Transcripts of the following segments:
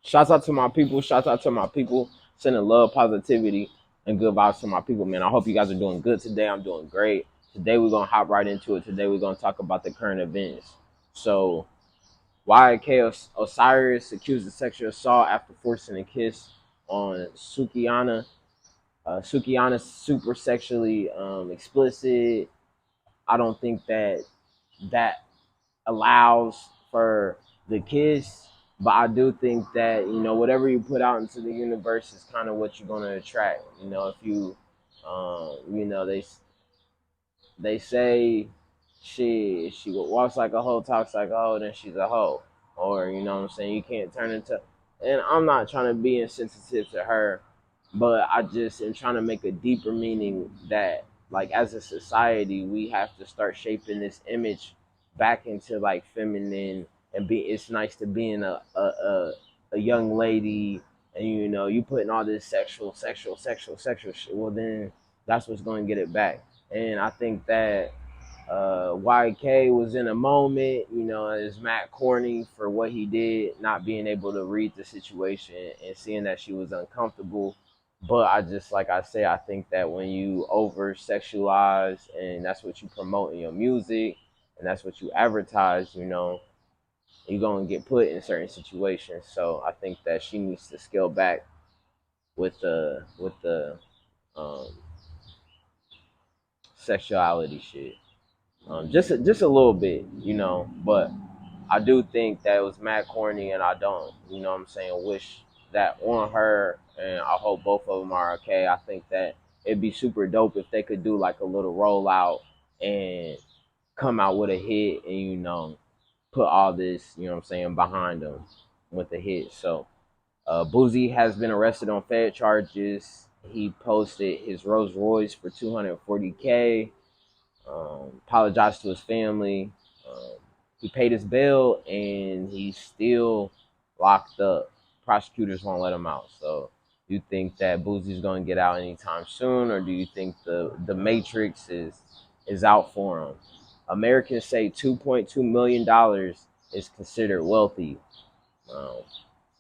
Shouts out to my people. Shouts out to my people. Sending love, positivity, and good vibes to my people, man. I hope you guys are doing good today. I'm doing great. Today we're gonna hop right into it. Today we're gonna talk about the current events. So YK Osiris accused of sexual assault after forcing a kiss on Sukiana. Sukiana super sexually explicit. I don't think that allows for the kiss, but I do think that whatever you put out into the universe is kind of what you're gonna attract. If you, they say she walks like a hoe, talks like a hoe, then she's a hoe, or what I'm saying. You can't turn into, and I'm not trying to be insensitive to her, but I just am trying to make a deeper meaning that like as a society we have to start shaping this image back into like feminine and be. It's nice to be in a young lady, and you putting all this sexual shit. Well, then that's what's going to get it back. And I think that YK was in a moment, is Matt corny for what he did, not being able to read the situation and seeing that she was uncomfortable. But I just, like I say, I think that when you over sexualize and that's what you promote in your music and that's what you advertise, you're going to get put in certain situations. So I think that she needs to scale back with the um, sexuality shit. Just a little bit, but I do think that it was mad corny, and I don't, what I'm saying, wish that on her, and I hope both of them are okay. I think that it'd be super dope if they could do like a little rollout and come out with a hit, and put all this, what I'm saying, behind them with the hit. So, Boozy has been arrested on Fed charges. He posted his Rolls Royce for 240K. Apologized to his family. Um, he paid his bail, and he's still locked up. Prosecutors won't let him out. So, you think that Boozie's going to get out anytime soon, or do you think the Matrix is out for him? Americans say $2.2 million is considered wealthy. Um,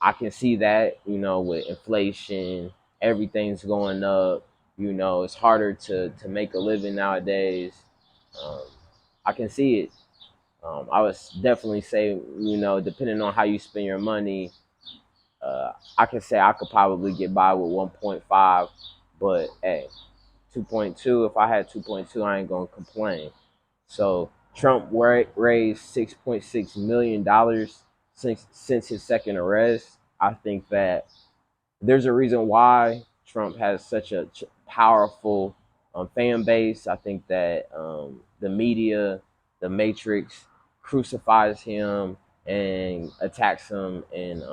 I can see that, with inflation, everything's going up. It's harder to make a living nowadays. Um, I can see it. I would definitely say, depending on how you spend your money, I can say I could probably get by with 1.5, but hey, 2.2. If I had 2.2, I ain't gonna complain. So Trump raised $6.6 million since his second arrest. I think that there's a reason why Trump has such a powerful fan base. I think that the media, the Matrix, crucifies him and attacks him, and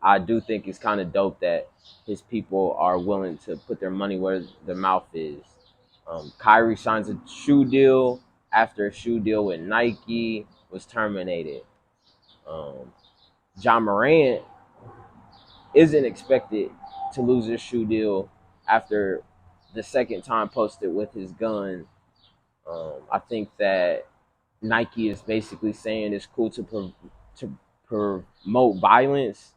I do think it's kind of dope that his people are willing to put their money where their mouth is. Kyrie signs a shoe deal after a shoe deal with Nike was terminated. Um, John Morant isn't expected to lose his shoe deal after the second time posted with his gun. I think that Nike is basically saying it's cool to promote violence,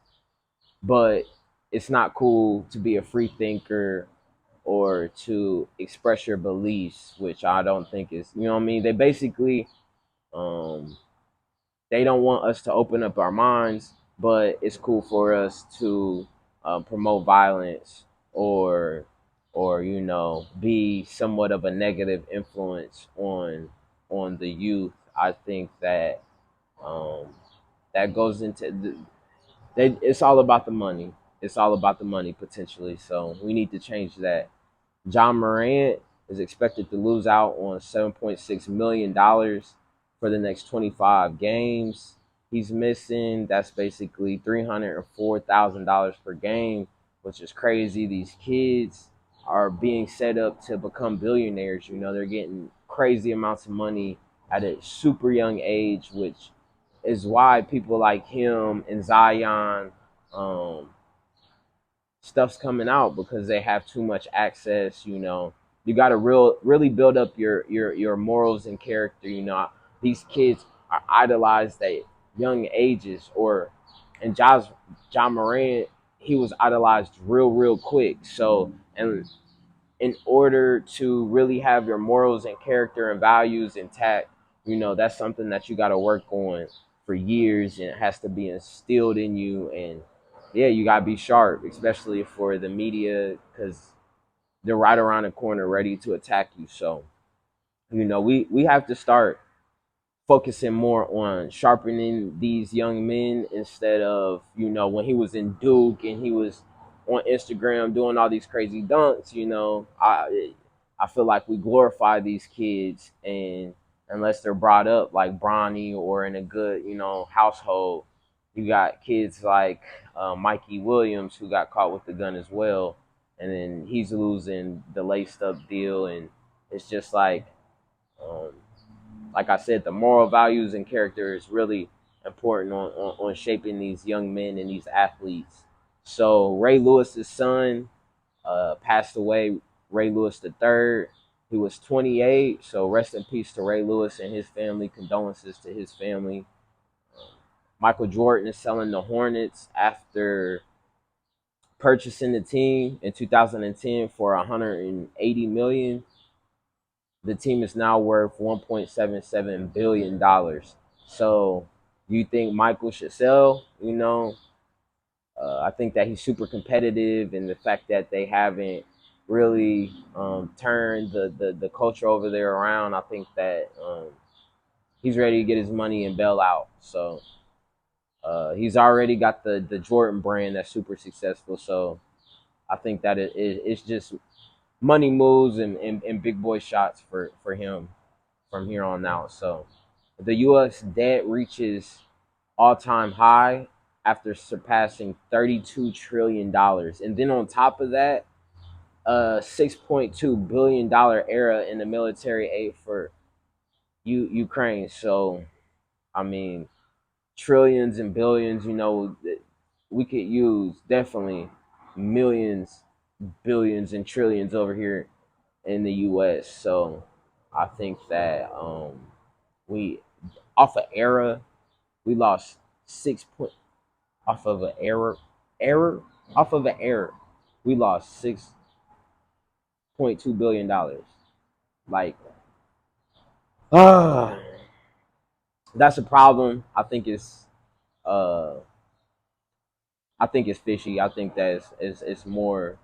but it's not cool to be a free thinker or to express your beliefs, which I don't think is, what I mean. They basically, um, they don't want us to open up our minds, but it's cool for us to promote violence or be somewhat of a negative influence on the youth. I think that um, that goes into it's all about the money. It's all about the money potentially. So we need to change that. John Morant is expected to lose out on $7.6 million for the next 25 games. He's missing. That's basically $304,000 per game, which is crazy. These kids are being set up to become billionaires. They're getting crazy amounts of money at a super young age, which is why people like him and Zion, um, stuff's coming out because they have too much access. You got to really build up your morals and character. These kids are idolized at young ages, or and John Morant, he was idolized real quick. So, and in order to really have your morals and character and values intact, that's something that you got to work on for years, and it has to be instilled in you. And yeah, you got to be sharp, especially for the media, because they're right around the corner ready to attack you. So, we have to start focusing more on sharpening these young men instead of, when he was in Duke and he was on Instagram doing all these crazy dunks. I feel like we glorify these kids, and unless they're brought up like Bronny or in a good, household, you got kids like Mikey Williams, who got caught with the gun as well, and then he's losing the laced up deal. And it's just um, like I said, the moral values and character is really important on shaping these young men and these athletes. So Ray Lewis's son passed away, Ray Lewis the third. He was 28. So rest in peace to Ray Lewis and his family. Condolences to his family. Michael Jordan is selling the Hornets after purchasing the team in 2010 for 180 million. The team is now worth $1.77 billion. So, you think Michael should sell? I think that he's super competitive, and the fact that they haven't really turned the culture over there around, I think that he's ready to get his money and bail out. So, he's already got the Jordan brand that's super successful. So, I think that it's just money moves and big boy shots for him from here on out. So the U.S. debt reaches all-time high after surpassing $32 trillion, and then on top of that, $6.2 billion era in the military aid for Ukraine. So I mean, trillions and billions. We could use definitely millions, billions, and trillions over here in the U.S. So I think that we off of era we lost 6 point off of an error off of an error we lost $6.2 billion. Like, uh, that's a problem. Uh I think it's fishy. I think that it's more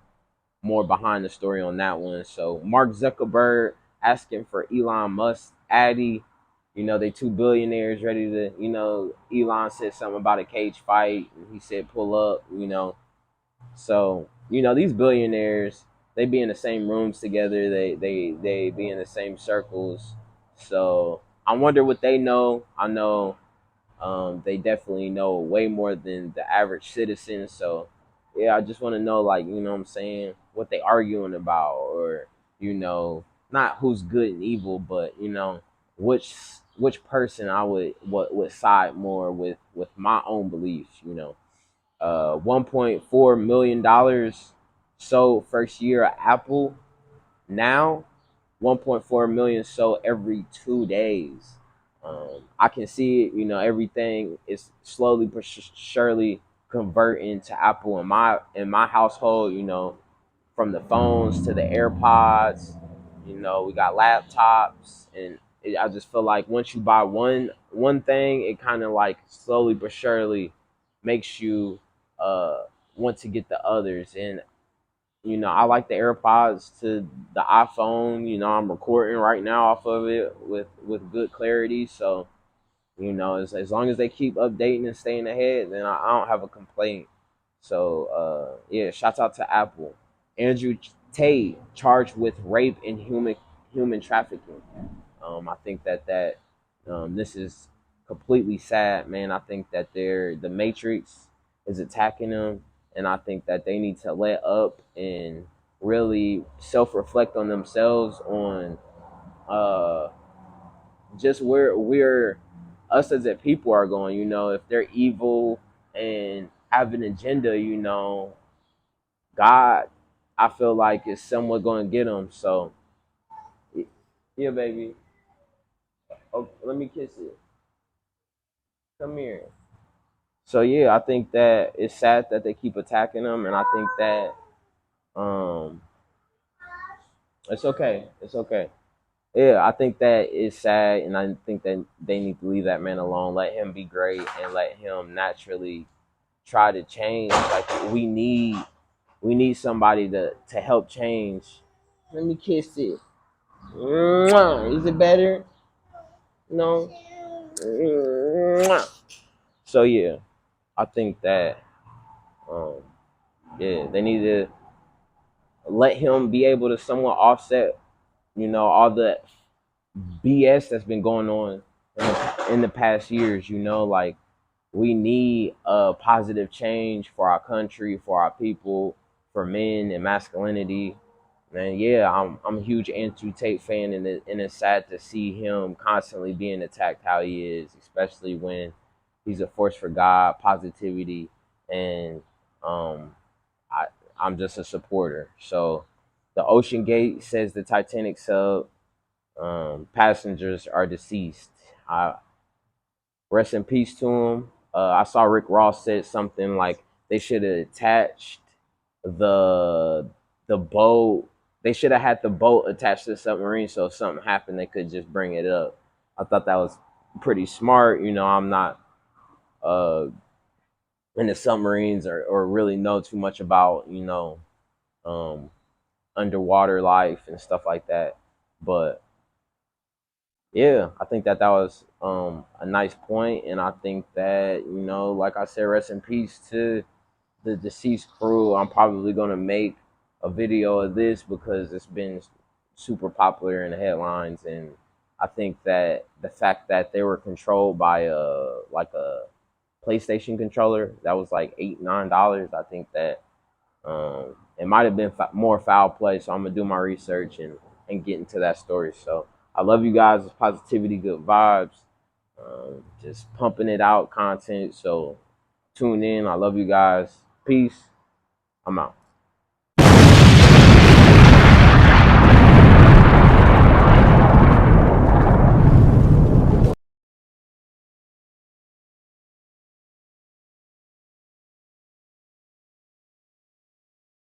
behind the story on that one. So Mark Zuckerberg asking for Elon Musk Addy. They two billionaires ready to, Elon said something about a cage fight, and he said pull up, So, these billionaires, they be in the same rooms together, they be in the same circles. So I wonder what they know. I know they definitely know way more than the average citizen. So, yeah, I just want to know, like, what I'm saying, what they arguing about, or not who's good and evil, but which which person I would side more with my own beliefs. 1.4 million dollars sold first year at Apple. Now 1.4 million sold every 2 days. I can see it. Everything is slowly but surely converting to Apple in my household. From the phones to the AirPods. We got laptops, and I just feel like once you buy one thing, it kind of like slowly but surely makes you want to get the others. And I like the AirPods to the iPhone. I'm recording right now off of it with good clarity. So as long as they keep updating and staying ahead, then I don't have a complaint. So yeah, shouts out to Apple. Andrew Tate charged with rape and human trafficking. I think that this is completely sad, man. I think that the Matrix is attacking them, and I think that they need to let up and really self reflect on themselves on uh just where we're us as a people are going. If they're evil and have an agenda, God, I feel like is somewhat going to get them. So yeah, baby. Oh, let me kiss it. Come here. So yeah, I think that it's sad that they keep attacking him, and I think that um, it's okay. It's okay. Yeah, I think that it's sad, and I think that they need to leave that man alone. Let him be great, and let him naturally try to change. Like we need somebody to help change. Let me kiss it. Mwah. Is it better? No. Mwah. So yeah, I think that um, yeah, they need to let him be able to somewhat offset, all the BS that's been going on in the past years. Like we need a positive change for our country, for our people, for men and masculinity. And yeah, I'm a huge Andrew Tate fan, and it's sad to see him constantly being attacked how he is, especially when he's a force for God, positivity, and um, I I'm just a supporter. So the Ocean Gate says the Titanic sub passengers are deceased. Rest in peace to him. I saw Rick Ross said something like they should have attached the the boat. They should have had the boat attached to the submarine, so if something happened, they could just bring it up. I thought that was pretty smart. I'm not uh, into submarines or really know too much about um, underwater life and stuff like that, but yeah, I think that was a nice point, and I think that like I said, rest in peace to the deceased crew. I'm probably gonna make a video of this because it's been super popular in the headlines, and I think that the fact that they were controlled by a PlayStation controller that was like $8-9, I think that it might have been more foul play. So I'm gonna do my research and get into that story. So I love you guys. It's positivity, good vibes. Just pumping it out content. So tune in. I love you guys. Peace. I'm out.